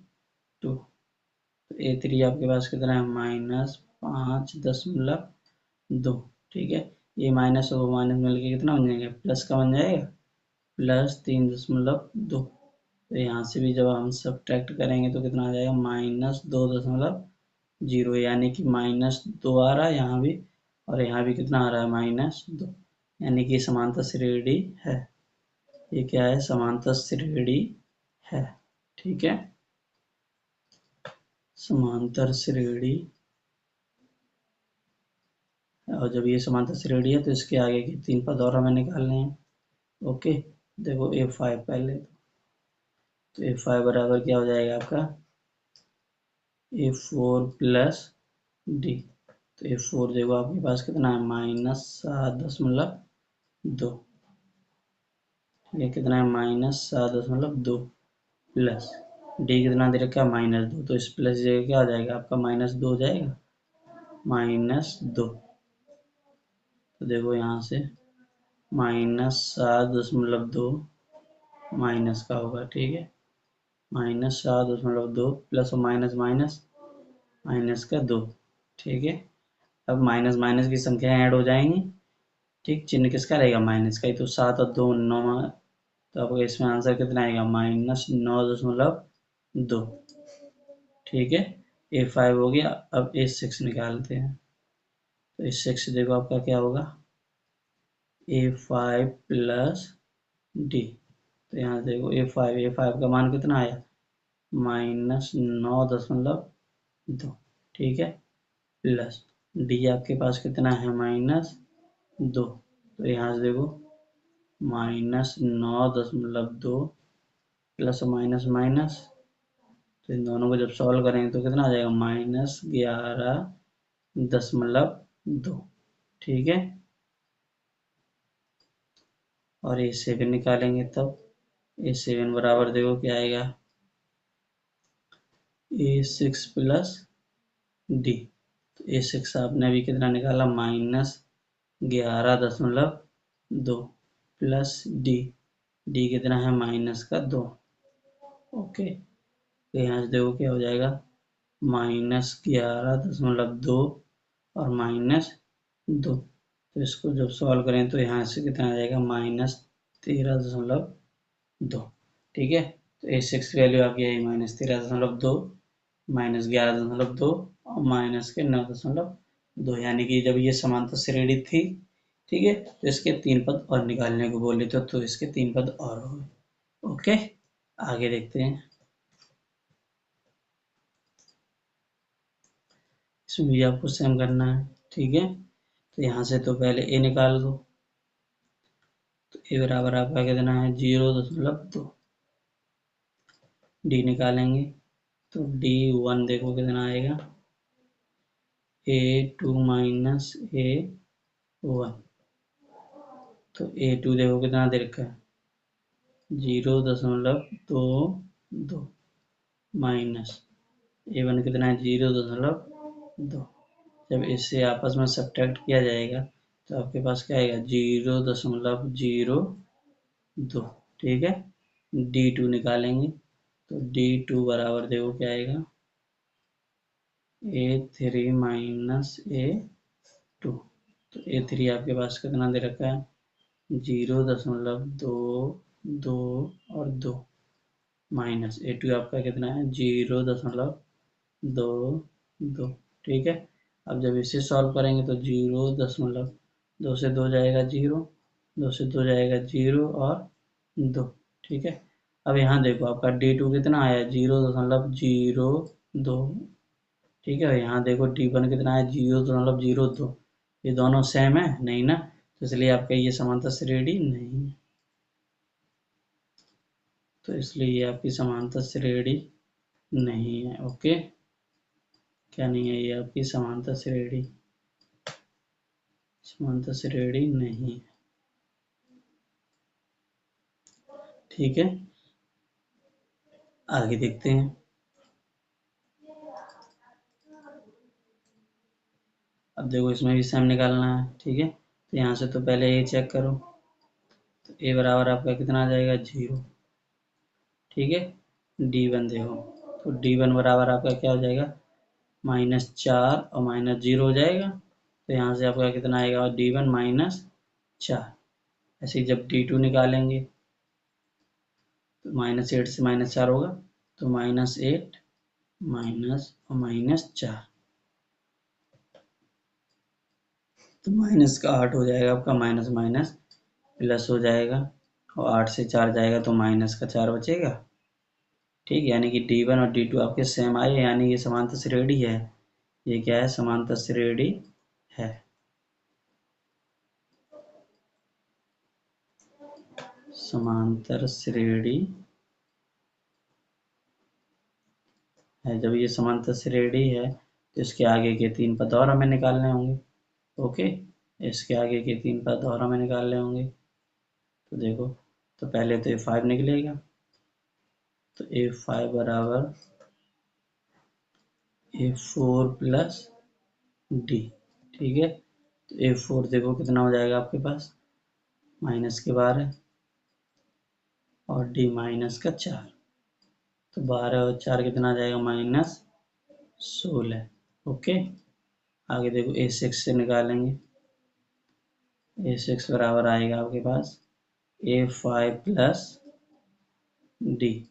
तो A3 आपके पास कितना है, -5.2। ठीक है, ये माइनस और माइनस मिलके कितना बन जाएगा, प्लस का बन जाएगा, +3.2। तो यहाँ से भी जब हम सब्ट्रैक्ट करेंगे तो कितना आ जाएगा, -2.0, यानी कि -2 आ रहा है यहाँ भी, और यहाँ भी कितना आ रहा है, -2, यानी कि समांतर श्रेणी है। ये क्या है, समांतर श्रेणी है। ठीक है, समांतर श्रेणी, और जब ये समांतर श्रेणी है तो इसके आगे के 3 पद और हमें निकालने हैं। ओके, देखो A5 पहले, तो A5 बराबर क्या हो जाएगा आपका, A4 प्लस D। तो A4 देखो आपके पास कितना है, -7.2। ये कितना है, -7.2 प्लस D कितना दे रखा है, -2। तो इस प्लस जगह क्या आ जाएगा आपका, -2 हो जाएगा, -2। तो देखो यहाँ से -7.2 माइनस का होगा। ठीक है, -7.2 प्लस और माइनस माइनस माइनस का 2। ठीक है, अब माइनस माइनस की संख्या ऐड हो जाएंगी। ठीक, चिन्ह किसका रहेगा, माइनस का ही। तो 7 और 2 9, तो आपको इसमें आंसर कितना आएगा, -9.2। ठीक है, A5 हो गया। अब A6 निकालते हैं। तो A6 देखो आपका क्या होगा, A5 प्लस D। तो यहाँ देखो A5 का मान कितना आया, -9.2। ठीक है, प्लस D आपके पास कितना है, -2। तो यहाँ से देखो -9.2 प्लस माइनस माइनस, तो इन दोनों को जब सॉल्व करेंगे तो कितना आ जाएगा, -11.2। ठीक है, और A7 निकालेंगे तब A7 बराबर देखो क्या आएगा, A6 प्लस डी। तो A6 आपने अभी कितना निकाला, -11.2 प्लस डी, डी कितना है, -2। ओके, तो यहाँ से देखो क्या हो जाएगा, -11.2 और -2। तो इसको जब सॉल्व करें तो यहाँ से कितना आ जाएगा, -13.2। ठीक है, तो A6 वैल्यू आपकी आई -13.2, -11.2 और -9.2, यानी कि जब ये समांतर श्रेणी थी, ठीक है, तो इसके 3 पद और निकालने को बोले तो इसके 3 पद और हो गए। ओके, आगे देखते हैं। इसमें भी आपको सेम करना है। ठीक है, तो यहाँ से तो पहले ए निकाल दो, तो ए बराबर आपका कितना है, 0.2। डी निकालेंगे तो D1 देखो कितना आएगा, A2 माइनस A1। तो A2 देखो कितना दे रखा है, 0.22 माइनस A1 कितना है, 0.2। जब इससे आपस में सब्ट्रैक्ट किया जाएगा तो आपके पास क्या आएगा, 0.02। ठीक है, D2 निकालेंगे तो D2 बराबर देखो क्या आएगा, A3 माइनस A2। तो A3 आपके पास कितना दे रखा है, 0.22 और 2 माइनस A2 आपका कितना है, 0.22। ठीक है, अब जब इसे सॉल्व करेंगे तो 0.2 से 2 जाएगा 0, 2 से 2 जाएगा 0 और 2। ठीक है, अब यहाँ देखो आपका D2 कितना आया, 0.02। ठीक है, यहाँ देखो D1 कितना है, 0.02। ये दोनों सेम है नहीं ना, तो इसलिए आपका ये समांतर श्रेणी नहीं है। तो इसलिए ये आपकी समांतर श्रेणी नहीं है। ओके, क्या नहीं है, ये आपकी समांतर श्रेणी नहीं है। ठीक है, आगे देखते हैं। अब देखो इसमें भी सेम निकालना है। ठीक है, तो यहाँ से तो पहले ये चेक करो, तो ए बराबर आपका कितना आ जाएगा, 0। ठीक है, D1 देखो, तो D1 बराबर आपका क्या हो जाएगा, -4 और -0 हो जाएगा। तो यहाँ से आपका कितना आएगा, D1 -4। ऐसे ही जब D2 निकालेंगे तो -8 से -4 होगा, तो -8 माइनस और -4, तो माइनस का 8 हो जाएगा आपका, माइनस माइनस प्लस हो जाएगा, और 8 से 4 जाएगा तो माइनस का 4 बचेगा। ठीक, यानी कि D1 और D2 आपके सेम आए, यानी ये समांतर श्रेणी है। ये क्या है, समांतर श्रेणी है। समांतर श्रेणी है। जब ये समांतर श्रेणी है तो इसके आगे के 3 पद और हमें निकालने होंगे। ओके, इसके आगे के 3 पद और हमें निकालने होंगे। तो देखो, तो पहले तो A5 निकलेगा, तो A5 बराबर A4 प्लस डी। ठीक है, तो A4 देखो कितना हो जाएगा आपके पास, माइनस के 12 और डी माइनस का 4। तो 12 और 4 कितना आ जाएगा, -16। ओके, आगे देखो A6 से निकालेंगे, A6 बराबर आएगा आपके पास A5 प्लस डी।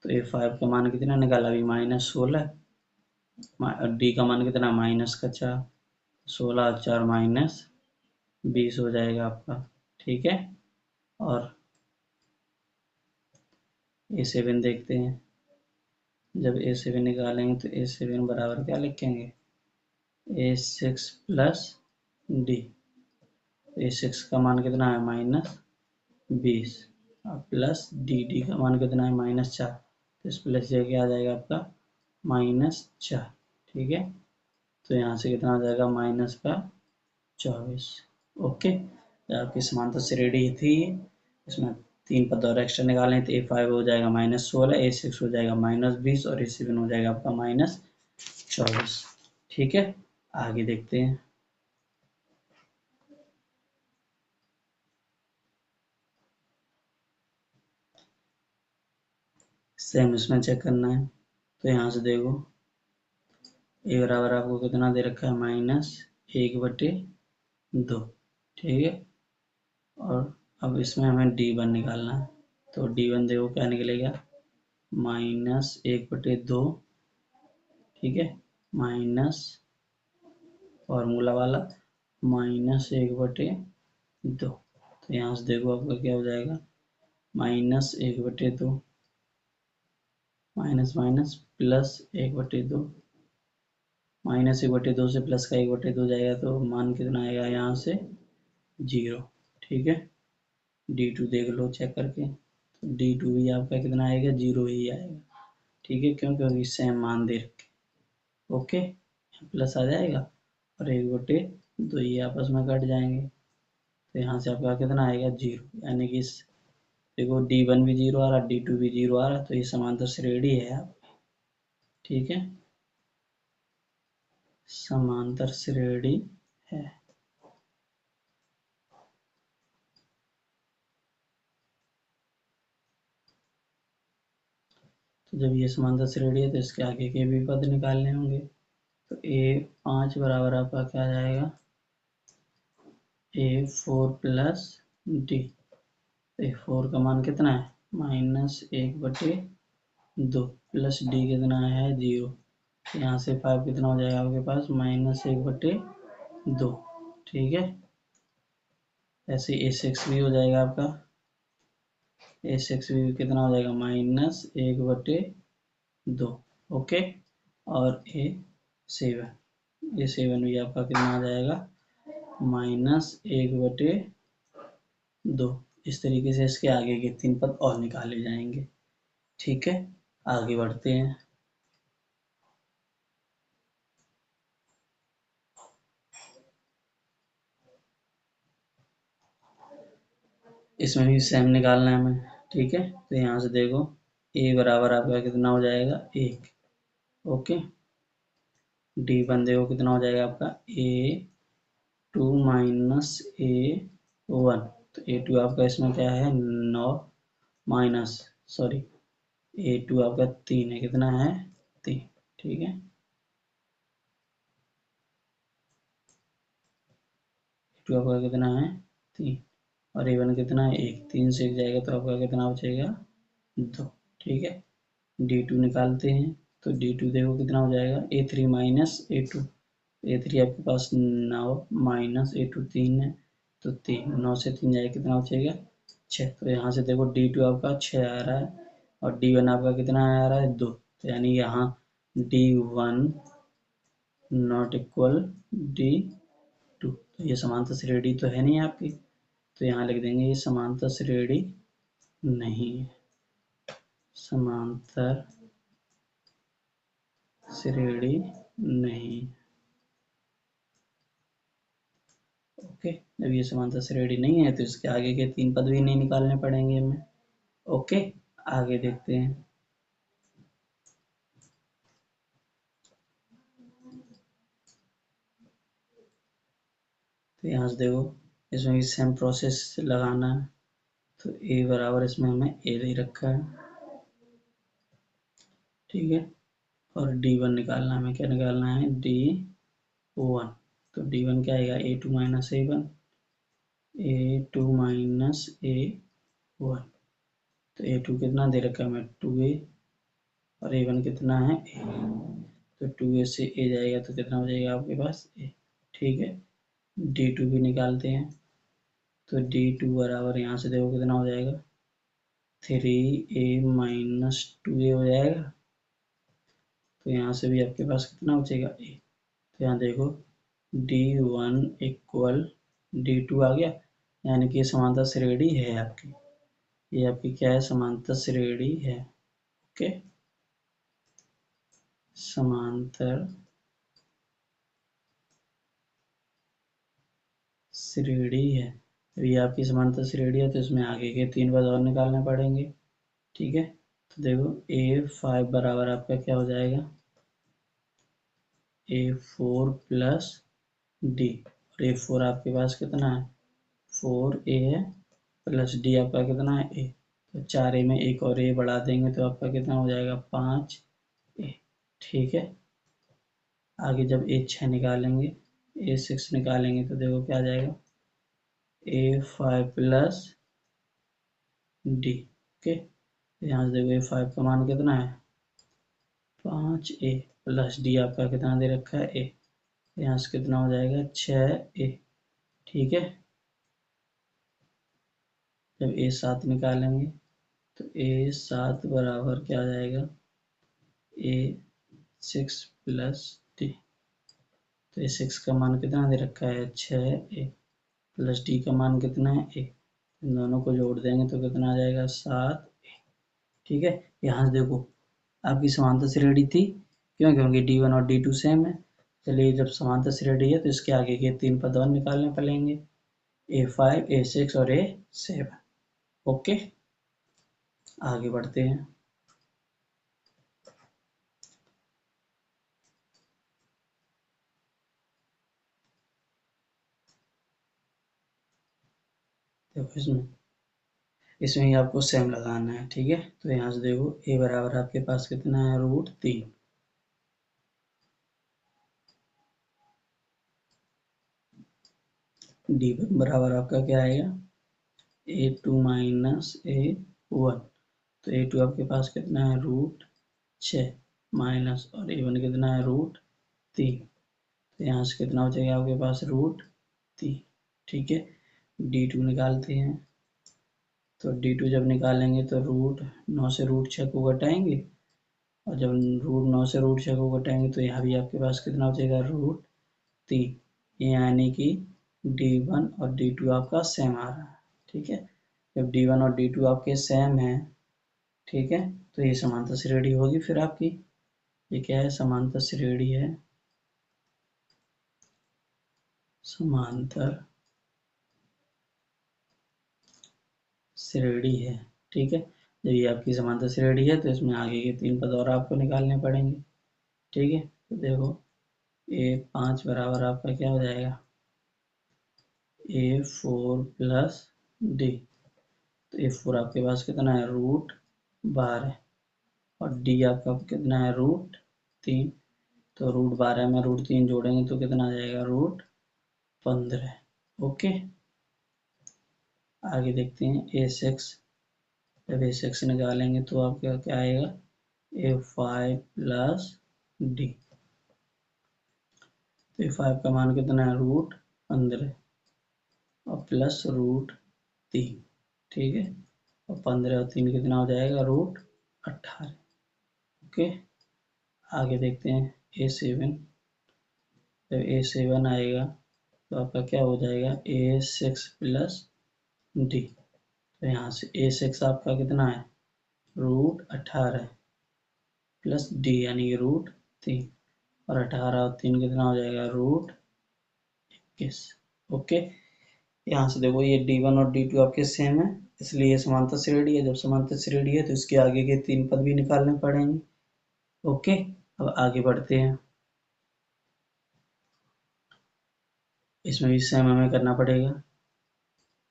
तो A5 का मान कितना निकाला अभी, -16, डी का मान कितना, -4। 16 और 4 -20 हो जाएगा आपका। ठीक है, और A7 देखते हैं। जब A7 निकालेंगे तो A7 बराबर क्या लिखेंगे, A6 प्लस डी। A6 का मान कितना है, -20। प्लस डी का मान कितना है -4, तो इस प्लस ये क्या आ जाएगा आपका -4, ठीक है। तो यहाँ से कितना आ जाएगा -24। ओके, तो आपकी समांतर श्रेणी थी, इसमें 3 पद और एक्स्ट्रा निकालने, तो A5 हो जाएगा -16, A6 हो जाएगा -20 और A7 हो जाएगा आपका -24। ठीक है, आगे देखते हैं। सेम इसमें चेक करना है, तो यहाँ से देखो ए बराबर आपको कितना दे रखा है -1/2, ठीक है। और अब इसमें हमें D1 निकालना है, तो D1 देखो क्या निकलेगा -1/2, ठीक है, माइनस फॉर्मूला वाला -1/2। तो यहाँ से देखो आपका क्या हो जाएगा -1/2 माइनस माइनस प्लस 1/2, -1/2 से प्लस का 1/2 जाएगा तो मान कितना आएगा यहाँ से 0, ठीक है। D2 देख लो चेक करके, तो D2 भी आपका कितना आएगा 0 ही आएगा, ठीक है, क्योंकि सेम मान दे रखे। ओके, प्लस आ जाएगा और 1/2 ये आपस में कट जाएंगे, तो यहाँ से आपका कितना आएगा 0, यानी कि देखो D1 भी 0 आ रहा, D2 भी 0 आ रहा, तो ये समांतर श्रेणी है आपकी, ठीक है, समांतर श्रेणी है। तो जब ये समांतर श्रेणी है तो इसके आगे के भी पद निकालने होंगे, तो A5 बराबर आपका क्या आ जाएगा A4 प्लस D। A4 का मान कितना है -1/2 प्लस D कितना है 0, यहाँ से 5 कितना हो जाएगा आपके पास -1/2, ठीक है। ऐसे A6 भी हो जाएगा आपका, A6 भी कितना हो जाएगा -1/2, ओके। और A7 भी आपका कितना आ जाएगा -1/2। इस तरीके से इसके आगे के 3 पद और निकाले जाएंगे, ठीक है। आगे बढ़ते हैं। इसमें भी सेम निकालना है हमें, ठीक है। तो यहाँ से देखो A बराबर आपका कितना हो जाएगा 1, ओके। D1 देखो कितना हो जाएगा आपका A2 माइनस A1, तो A2 आपका इसमें क्या है 9 माइनस सॉरी A2 आपका 3 है, कितना है 3, ठीक है। A2 आपका कितना है 3 और A1 कितना है 1, 3 से 1 जाएगा तो आपका कितना बचेगा 2, ठीक है। D2 निकालते हैं, तो D2 देखो कितना हो जाएगा A3 माइनस A2, A3 आपके पास 9 माइनस A2 3 है, तो 3, 9 से 3 जाएगा कितना बचेगा 6, तो यहाँ से देखो D2 आपका 6 आ रहा है और D1 आपका कितना आ रहा है 2, तो यानी यहाँ D1 नॉट इक्वल D2, तो ये समांतर श्रेणी तो है नहीं आपकी, तो यहाँ लिख देंगे ये समांतर श्रेणी नहीं है, समांतर श्रेणी नहीं, ओके। जब ये समांतर श्रेणी नहीं है तो इसके आगे के 3 पद भी नहीं निकालने पड़ेंगे हमें, ओके। आगे देखते हैं। तो यहाँ से देखो इसमें भी सेम प्रोसेस लगाना है, तो A बराबर इसमें हमें A दे रखा है, ठीक है। और D1 निकालना है, हमें क्या निकालना है D1, तो D1 क्या आएगा A2 minus A1, A2 minus A1, तो A2 कितना दे रखा है हमें 2A और A1 कितना है A, तो 2A से A जाएगा तो कितना हो जाएगा आपके पास A, ठीक है। D2 भी निकालते हैं, तो D2 बराबर यहाँ से देखो कितना हो जाएगा 3A माइनस 2A हो जाएगा, तो यहाँ से भी आपके पास कितना बचेगा A, तो यहाँ देखो D1 इक्वल D2 आ गया, यानी कि समांतर श्रेणी है आपकी, ये आपकी क्या है, समांतर श्रेणी है। ओके, समांतर श्रेणी है। तो ये आपकी समांतर श्रेणी है, तो इसमें आगे के 3 पद और निकालने पड़ेंगे। ठीक है, तो देखो A5 बराबर आपका क्या हो जाएगा, A4 प्लस डी। और A4 आपके पास कितना है, 4A है, प्लस डी आपका कितना है, A। तो 4A में एक और A बढ़ा देंगे तो आपका कितना हो जाएगा, 5A। ठीक है, आगे जब A6 निकालेंगे, A6 निकालेंगे तो देखो क्या आ जाएगा, A5 प्लस डी। ओके, यहाँ से देखो A5 का मान कितना है, 5A, प्लस डी आपका कितना दे रखा है, A। यहाँ से कितना हो जाएगा, 6A। ठीक है, जब A7 निकालेंगे तो A7 बराबर क्या आ जाएगा, A6 प्लस डी। तो A6 का मान कितना दे रखा है, 6A, प्लस डी का मान कितना है, A। इन दोनों को जोड़ देंगे तो कितना आ जाएगा, 7A। ठीक है, यहाँ से देखो आपकी समांतर श्रेणी थी, क्यों, क्योंकि D1 और D2 सेम है। चलिए, जब समांतर श्रेणी है तो इसके आगे के 3 पद और निकालने पड़ेंगे, A5, A6 और A7। ओके, आगे बढ़ते हैं। देखो इसमें ही आपको सेम लगाना है। ठीक है, तो यहाँ से देखो A बराबर आपके पास कितना है, √3। D1 बराबर आपका क्या आएगा, A2 माइनस A1। तो A2 आपके पास कितना है, √6 माइनस, और A1 कितना है, √3। तो यहाँ से कितना हो जाएगा आपके पास, √3। ठीक है, D2 निकालते हैं। तो D2 जब निकालेंगे तो √9 से √6 को घटाएंगे, और जब √9 से √6 को घटाएंगे तो यहाँ भी आपके पास कितना हो जाएगा, √3। यानी कि D1 और D2 आपका सेम आ रहा है। ठीक है, जब D1 और D2 आपके सेम है, ठीक है, तो ये समांतर श्रेणी होगी फिर आपकी। ये क्या है, समांतर श्रेणी है, समांतर श्रेणी है। ठीक है, जब ये आपकी समांतर श्रेणी है तो इसमें आगे के 3 पद और आपको निकालने पड़ेंगे। ठीक है, तो देखो A5 बराबर आपका क्या हो जाएगा, A4 प्लस डी। तो A4 आपके पास कितना है, √12, और डी आपका कितना है, √3। तो √12 में √3 जोड़ेंगे तो कितना आ जाएगा, √15। ओके, आगे देखते हैं A6। जब A6 निकालेंगे तो आपका क्या आएगा, A5 प्लस डी। तो A5 का मान कितना है, √15, और प्लस √3। ठीक है, और 15 और 3 कितना हो जाएगा, √18। ओके, आगे देखते हैं A7। जब A7 आएगा तो आपका क्या हो जाएगा, A6 प्लस डी। तो यहाँ से A6 आपका कितना है, √18 प्लस डी, यानी कि √3, और 18 और 3 कितना हो जाएगा, √21। ओके, यहाँ से देखो ये D1 और D2 आपके सेम है, इसलिए ये समांतर श्रेणी है। जब समांतर श्रेणी है तो इसके आगे के 3 पद भी निकालने पड़ेंगे। ओके, अब आगे बढ़ते हैं। इसमें भी सेम हमें करना पड़ेगा।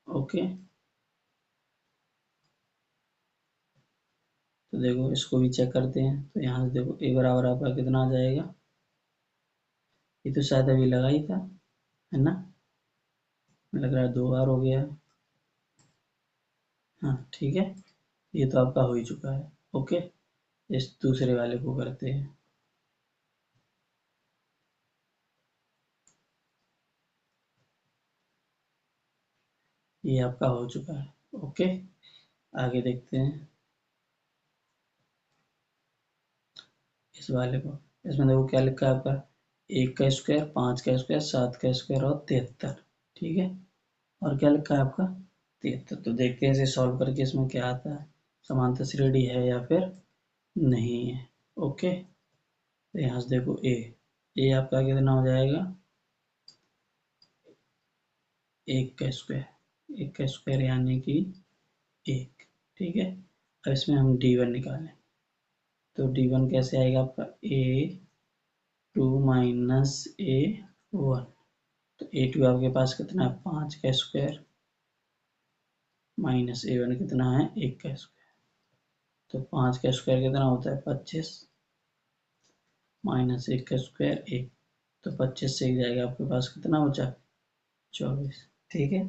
ओके, तो देखो इसको भी चेक करते हैं। तो यहाँ से देखो A बराबर आपका कितना आ जाएगा, ये तो शायद अभी लगा ही था, है ना, लग रहा है 2 बार हो गया। हाँ ठीक है, ये तो आपका हो ही चुका है। ओके, इस दूसरे वाले को करते हैं। ये आपका हो चुका है। ओके, आगे देखते हैं इस वाले को। इसमें देखो क्या लिखा है आपका, 1 का स्क्वायर, 5 का स्क्वायर, 7 का स्क्वायर और 73। ठीक है, और क्या लिखा है आपका, 73। तो देखते हैं इसे सॉल्व करके इसमें क्या आता है, समांतर श्रेणी है या फिर नहीं है। ओके, तो यहाँ से देखो ए आपका कितना हो जाएगा, 1 का स्क्वायर, 1 का स्क्वायर यानी कि 1। ठीक है, अब इसमें हम D1 निकालें, तो D1 कैसे आएगा आपका, A2 माइनस A1। तो A2 आपके पास कितना है, 5 का स्क्वायर, माइनस A1 कितना है, 1 का स्क्वायर। तो 5 का स्क्वायर कितना होता है, 25, माइनस 1 का स्क्वायर 1। तो 25 से 1 जाएगा, आपके पास कितना बचा, 24। ठीक है,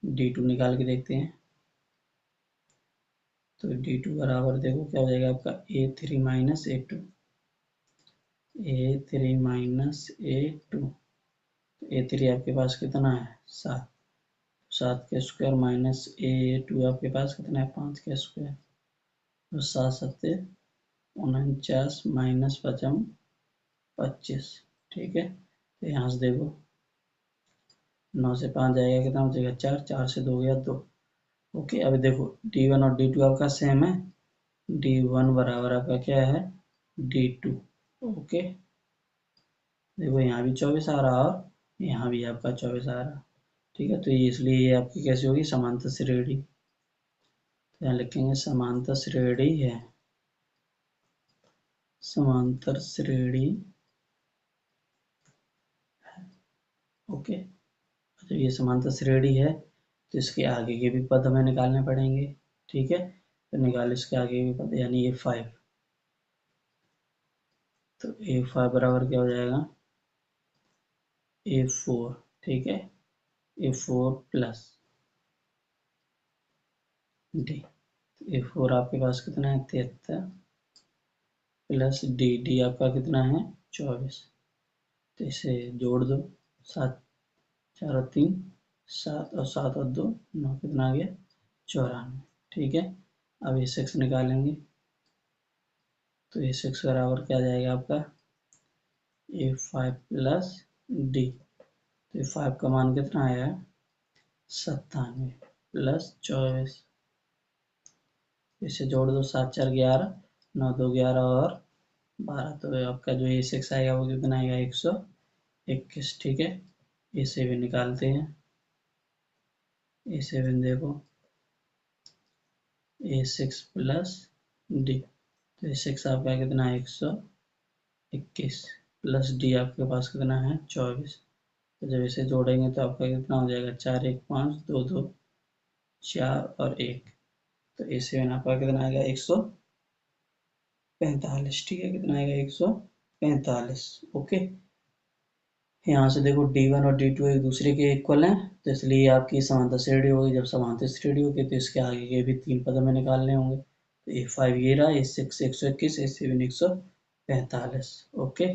D2 निकाल के देखते हैं। तो D2 बराबर देखो क्या हो जाएगा आपका, A3 minus A2, A3 minus A2। तो A3 आपके पास कितना है, 7, 7 का स्क्वायर माइनस A2 आपके पास कितना है, 5 का स्क्वायर। तो 7 सत्ते 49 माइनस 5 25। ठीक है, तो यहाँ से देखो 9 से 5 जाएगा, कितना हो जाएगा, 4, 4 से 2 गया 2। ओके, अभी देखो D1 और D2 आपका सेम है, D1 बराबर आपका क्या है, D2। ओके, देखो यहाँ भी 24 आ रहा और यहाँ भी आपका 24 आ रहा। ठीक है, तो ये इसलिए ये आपकी कैसी होगी, समांतर श्रेणी। तो यहाँ लिखेंगे समांतर श्रेणी है, समांतर श्रेणी। ओके, तो ये समांतर श्रेणी है, तो इसके आगे के भी पद हमें निकालने पड़ेंगे। ठीक है, तो निकाल इसके आगे भी पद, यानी ये 5। तो A5 बराबर क्या हो जाएगा, A4। ठीक है, A4 प्लस D। A4 आपके पास कितना है, 73 प्लस D आपका कितना है, 24। तो इसे जोड़ दो, 7 4 और 3 7 और 7 और 2 9, कितना आ गया, 94। ठीक है, अब A6 निकालेंगे, तो A6 बराबर क्या जाएगा आपका, A5 प्लस D। तो A5 का मान कितना आया, 97 प्लस 24। इसे जोड़ दो, 7 4 11, 9 2 11 और 12। तो आपका जो A6 आएगा वो कितना आएगा, 121। ठीक है, A7 निकालते हैं। A7 देखो, A6 प्लस D। तो A6 आपका कितना है, 121 प्लस D आपके पास कितना है, 24। तो जब इसे जोड़ेंगे तो आपका कितना हो जाएगा, 4 1 5 2 2 4 और 1। तो A7 आपका कितना आएगा, 145। ठीक है, कितना आएगा, 145। ओके, यहाँ से देखो D1 और D2 एक दूसरे के इक्वल हैं, तो इसलिए आपकी समांतर श्रेणी होगी। जब समांतर श्रेणी होगी तो इसके आगे के भी 3 पद हमें निकालने होंगे। तो A5 ये रहा, A6 121, A7 145। ओके।